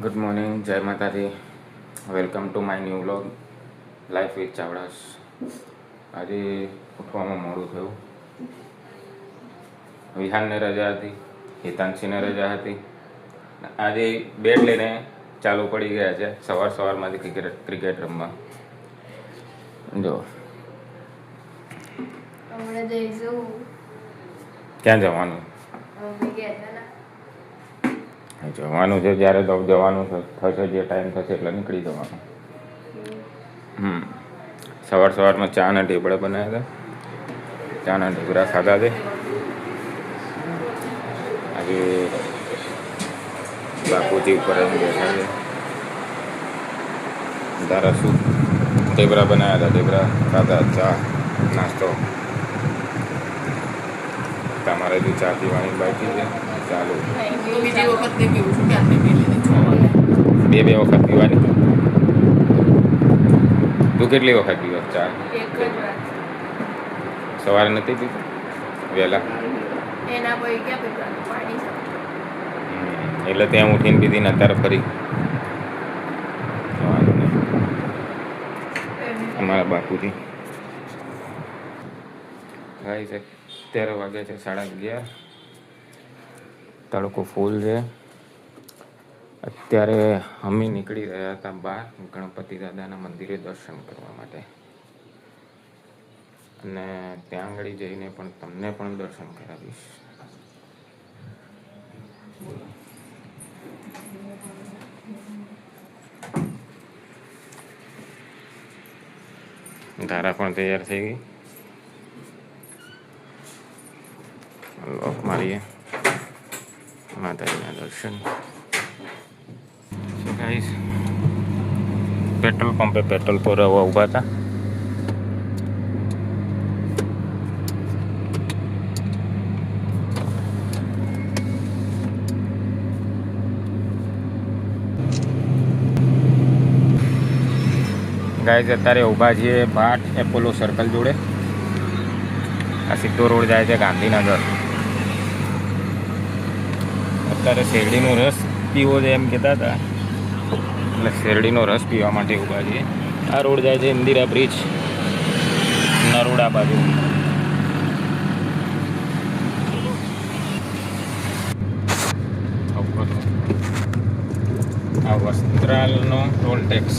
Good morning, જય માતાજી. Welcome to my new vlog life with Chavdas. આજે ઉઠવામાં મોડું થયું. વિહાનને રજા હતી, હિતાંશીને રજા હતી. આજે બેટ લઈને ચાલુ પડી ગયા છે સવારમાંથી ક્રિકેટ રમવા. જો ક્યાં જવાનું? જવાનું છે જ્યારે તો જવાનું થશે, જે ટાઈમ થશે એટલે નીકળી જવાનું. સવારમાં ચાના ઢેબડા બનાવ્યા હતા, ચાના ઢેબરા ખાધા છે. આજે બાપુજી ઉપર બેઠા છે. તારા શું ઢેબરા બનાવ્યા હતા, ઢેબરા ખાધા, ચા નાસ્તો. તમારે બી ચા પીવાની બાકી છે? ચાલુ બીજી વખત નહીં પીવું છું, ક્યારની પી લીધી. બે વખત પીવાની. તું કેટલી વખત પીવો ચા? એક જ વાર. સવારે નથી પીતી વહેલા? એના પછી ક્યાં પીવાનું, પાણી એટલે ત્યાં ઉઠીને પીધી ને અત્યારે ફરી અમારા બાપુજી ભાઈ છે. 13 વાગ્યા છે, 11:30. તડકો ફૂલ છે. અત્યારે અમે નીકળી રહ્યા હતા બહાર ગણપતિ દાદાના મંદિરે દર્શન કરવા માટે, અને ત્યાં આગળ જઈને પણ તમને પણ દર્શન કરાવીશ. ધારા પણ તૈયાર થઈ ગઈ. લોક મારીએ, માતાજીના દર્શન. પેટ્રોલ પંપે પેટ્રોલ પુરાવવા ઊભા હતા. ગાઈઝ અત્યારે ઊભા છીએ ભાટ એપોલો સર્કલ જોડે. આ સીધો રોડ જાય છે ગાંધીનગર. અત્યારે શેરડીનો રસ પીવો છે એમ કહેતા હતા, એટલે શેરડીનો રસ પીવા માટે ઊભા છીએ. આ રોડ જાય છે ઇન્દિરા બ્રિજ, નરોડા બાજુ. આ વસ્ત્રાલનો ટોલ ટેક્સ.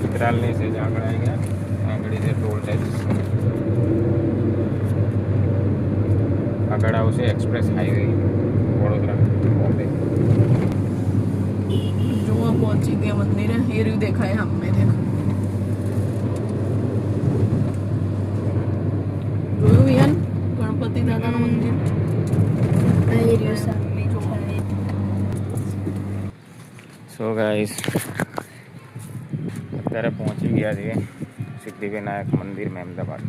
વસ્ત્રાલની છે આગળ આવી ગયા, આગળ છે ટોલ ટેક્સ. આગળ આવશે એક્સપ્રેસ હાઈવે વડોદરા બોમ્બે. જોવા પહોંચી ગયા મંદિરે. એ રહ્યું દેખાય હમે દેખ. જોયું વિહાન ગણપતિ દાદાનું મંદિર? સો ગાઈસ અત્યારે પહોંચી ગયા છીએ સિદ્ધિવિનાયક મંદિર મહેમદાબાદ.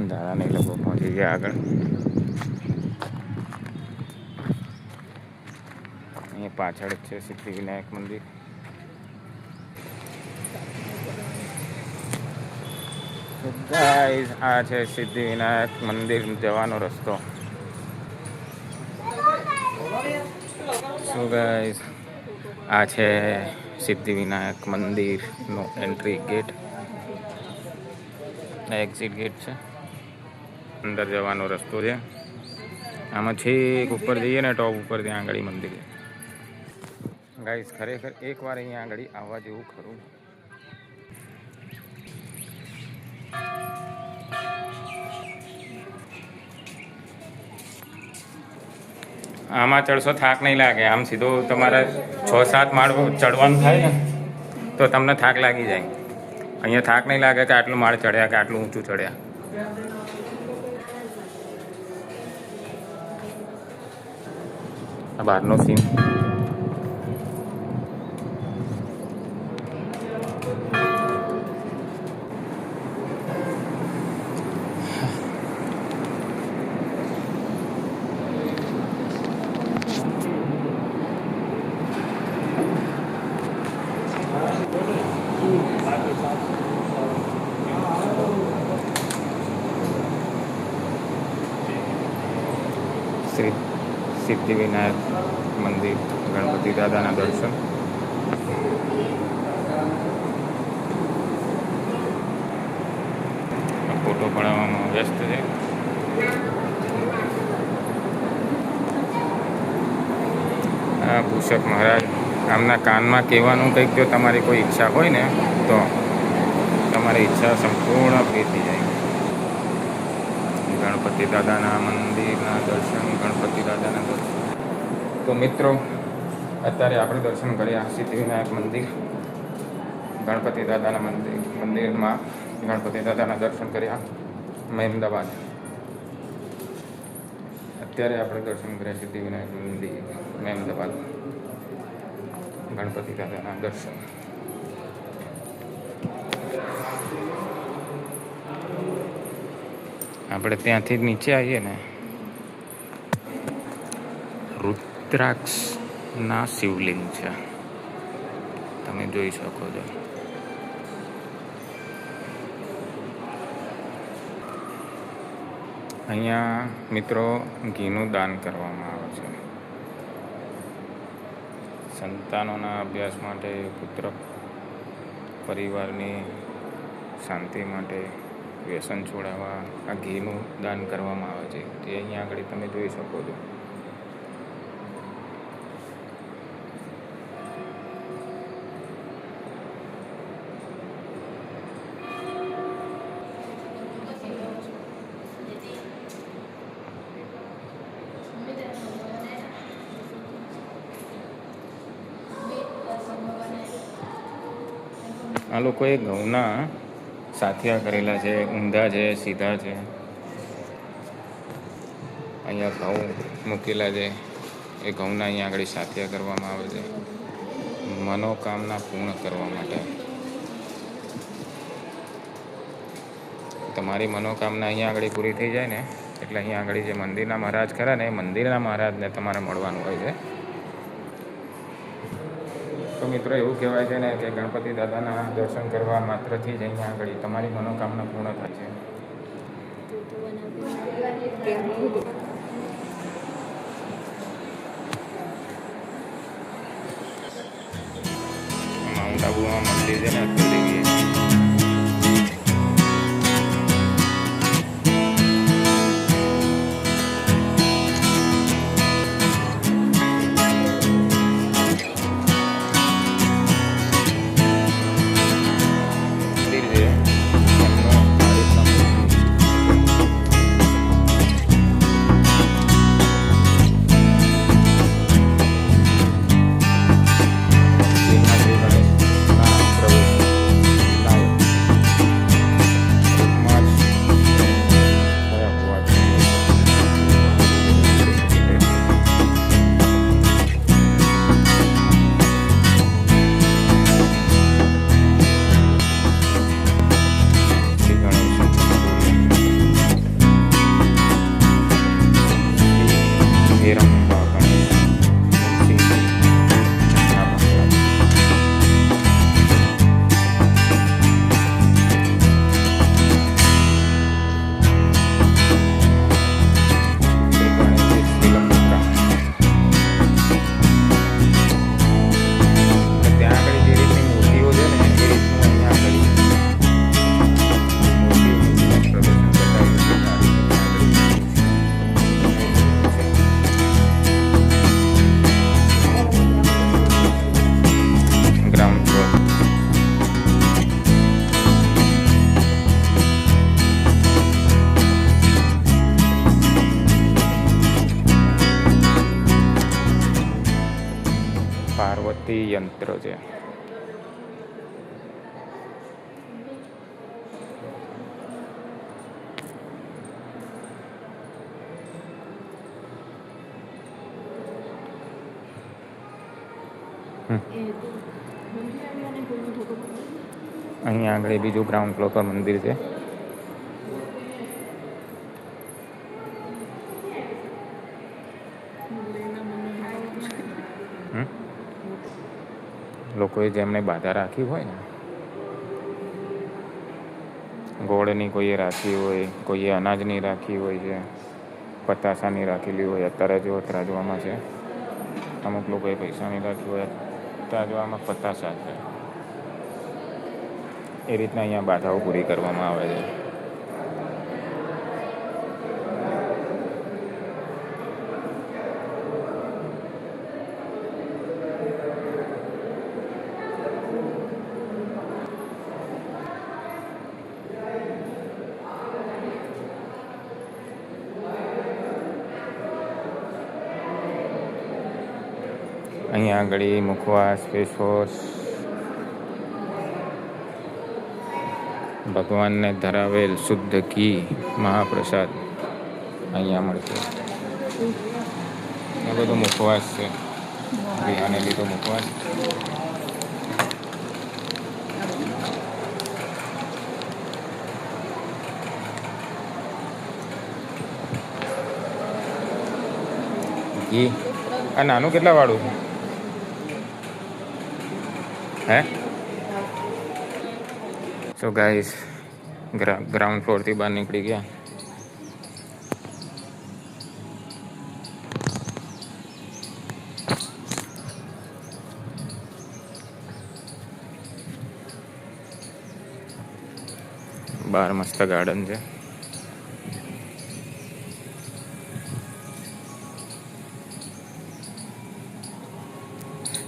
દાદાને લોકો પહોંચી ગયા આગળ. અહીંયા પાછળ જ છે સિદ્ધિવિનાયક મંદિર. ગાઈસ આ છે સિદ્ધિવિનાયક મંદિર જવાનો રસ્તો. સો ગાઈસ આ છે સિદ્ધિવિનાયક મંદિરનો એન્ટ્રી ગેટ. આ એક્ઝિટ ગેટ છે, અંદર જવાનો રસ્તો છે. આમાં છેક ઉપર જઈએ ને ટોપ ઉપર ત્યાં આગળ મંદિર છે. ગાઈસ ખરેખર એકવાર અહીંયા આગળ આવવા જેવું ખરું. આમાં ચડશો થાક નહીં લાગે. આમ સીધો તમારે 6-7 માળ ચડવાનું થાય ને તો તમને થાક લાગી જાય. અહીંયા થાક નહીં લાગે કે આટલું માળ ચડ્યા કે આટલું ઊંચું ચડ્યા. આ બહારનો સીન. શ્રી સિદ્ધિવિનાયક મંદિર ગણપતિ દાદાના દર્શન. ફોટો પડાવવામાં વ્યસ્ત છે. આ ભૂષક મહારાજ, આમના કાનમાં કહેવાનું કંઈક જો તમારી કોઈ ઈચ્છા હોય ને તો તમારી ઈચ્છા સંપૂર્ણ થઈ જાય. ગણપતિ દાદાના મંદિરના દર્શન, ગણપતિ દાદાના દર્શન. તો મિત્રો, અત્યારે આપણે દર્શન કર્યા સિદ્ધિવિનાયક મંદિર, ગણપતિ દાદાના મંદિરમાં ગણપતિ દાદાના દર્શન કર્યા મહેમદાવાદ. અત્યારે આપણે દર્શન કર્યા સિદ્ધિવિનાયક મંદિર મહેમદાવાદ, ગણપતિ દાદાના દર્શન. આપણે ત્યાંથી નીચે આવીએ ને, રુદ્રાક્ષના શિવલિંગ છે, તમે જોઈ શકો છો. અહીંયા મિત્રો ઘીનું દાન કરવામાં આવે છે. સંતાનોના અભ્યાસ માટે, પુત્ર પરિવારની શાંતિ માટે, વ્યસન છોડાવવા આ ઘીનું દાન કરવામાં આવે છે. તે અહીંયા આગળ તમે જોઈ શકો છો. આ લોકોએ ઘઉંના સાથિયા કરેલા છે, ઊંધા છે, સીધા છે. અહીંયા ઘઉં મૂકેલા છે, એ ઘઉંના અહીંયા આગળ સાથિયા કરવામાં આવે છે મનોકામના પૂર્ણ કરવા માટે. તમારી મનોકામના અહીંયા આગળ પૂરી થઈ જાય ને એટલે અહીંયા આગળ જે મંદિરના મહારાજ ખરા ને, એ મંદિરના મહારાજને તમારે મળવાનું હોય છે. તો મિત્રો, એવું કહેવાય છે ને કે ગણપતિ દાદાના દર્શન કરવા માત્રથી જ અહીંયા આગળ તમારી મનોકામના પૂર્ણ થાય છે. માઉન્ટ આબુમાં મંદિર છે ને, અત્યારે પાર્વતી યંત્ર છે. અહીંયા આગળ બીજું ગ્રાઉન્ડ ફ્લોર પર મંદિર છે. લોકોએ જેમને બાધા રાખી હોય ને, ગોળની કોઈએ રાખી હોય, કોઈએ અનાજની રાખી હોય છે, પતાસાની રાખેલી હોય અત્યારે જો ત્રાજવામાં છે. અમુક લોકોએ પૈસાની રાખી હોય ત્રાજવામાં પતાસા છે. એ રીતના અહીંયા બાધાઓ પૂરી કરવામાં આવે છે. અહીંયા આગળ મુખવાસ ફેસવોશ ભગવાનને ધરાવેલ શુદ્ધ ઘી મહાપ્રસાદ અહીંયા મળશે. આ બધું મુખવાસ છે. વિહાને લીધો મુખવાસ. ઘી આ નાનું કેટલા વાળું છે? હે સો ગાઈસ ગ્રાઉન્ડ ફ્લોરથી બહાર નીકળી ગયા. બહાર મસ્ત ગાર્ડન છે.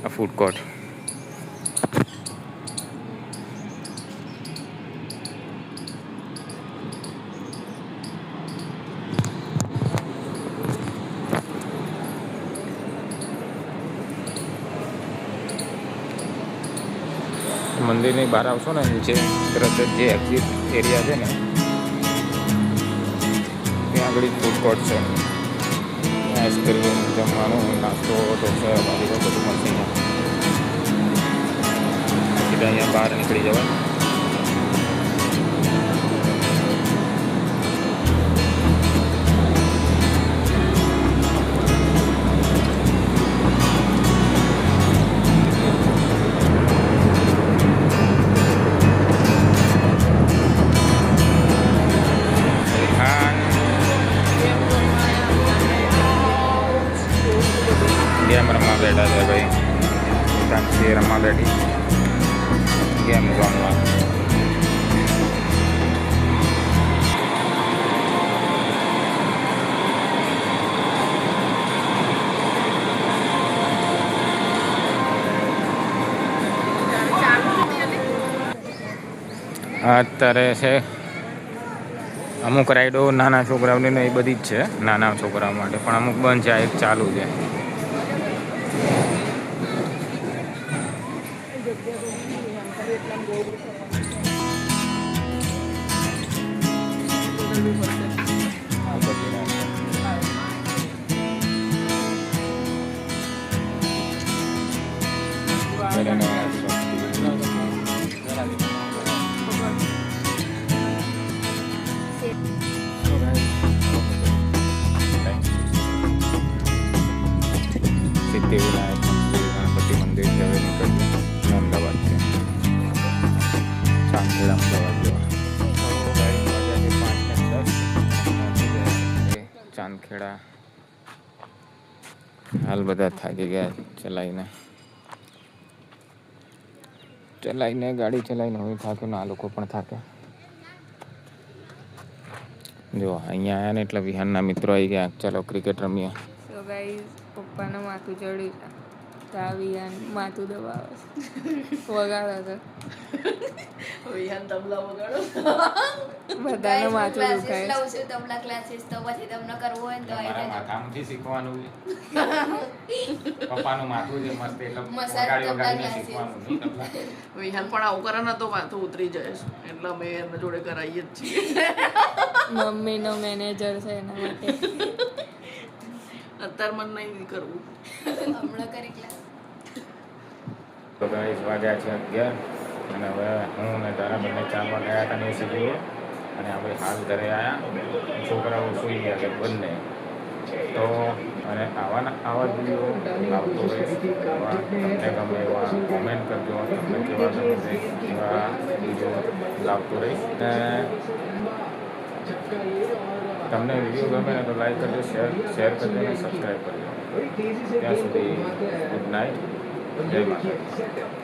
આ ફૂડ કોર્ટ. મંદિરની બહાર આવશો ને નીચે તરત જ જે એક્ઝિટ એરિયા છે ને ત્યાં આગળ ફૂડ કોર્ટ છે. આઈસ્ક્રીમ જમવાનું નાસ્તો ઢોસા વાળી બધું મળશે અહીંયા. સીધા અહીંયા બહાર નીકળી જવાય. ગેમ રમવા બેઠા છે ભાઈ. શાંતિ રમવા બેઠી ગેમ રમવા. અત્યારે છે અમુક રાઈડો નાના છોકરાઓની ને એ બધી જ છે નાના છોકરાઓ માટે, પણ અમુક બંધ છે. આ એક ચાલુ છે. સિદ્ધિવિનાયક મંદિર, ગણપતિ મંદિર હવે નીકળ્યું અમદાવાદ છે. ચાંદખેડા અમદાવાદ જવા. ચાંદખેડા હાલ બધા થાકી ગયા ચલાવીને ગાડી ચલાવીને. હવે થાક્યો ને આ લોકો પણ થાકે. જો અહીંયા આવ્યા ને એટલે વિહાનના મિત્રો આવી ગયા. ચાલો ક્રિકેટ રમીએ. તો ગાઈસ પપ્પાનું માથું ચડ્યું છે તો આ વિહાન માથું દબાવે વગાડો તો વિહાન તબલા વગાડો. બધાનું માથું દુખાય. લઉં છું તબલા ક્લાસીસ, તો પછી તમને કરવું હોય ને તો મારા માથામાંથી શીખવાનું પપ્પાનું માથું છે મસ્ત એટલે મસાજ વગાડીને તબલા શીખવાનું નહીં તબલા. વિહાન પણ આવું કરે ને તો માથું ઉતરી જાય છે, એટલે અમે એના જોડે કરાવીએ જ છીએ. મમ્મીનો મેનેજર છે એના માટે. અત્યારે મને નહીં કરવું. હમણાં કરી ક્લાસ. તો ગાઈસ વાગ્યા છે 11 અને હવે હું ને તારા બંને ચાલવા ગયા હતા ને શીખ્યું અને આપણે હાલ ઘરે આવ્યા. છોકરાઓ સૂઈ ગયા કે બંને. તો અને આવા વિડીયો લાવતો રહીશ. તમને ગમે એવા કોમેન્ટ કરજો. તમને કેવા ગમે છે એવા વિડીયો લાવતો રહીશ. તમને વિડીયો ગમે ને તો લાઈક કરજો, શેર કરજો અને સબસ્ક્રાઈબ કરજો. ત્યાં સુધી ગુડ નાઇટ, જય માતા.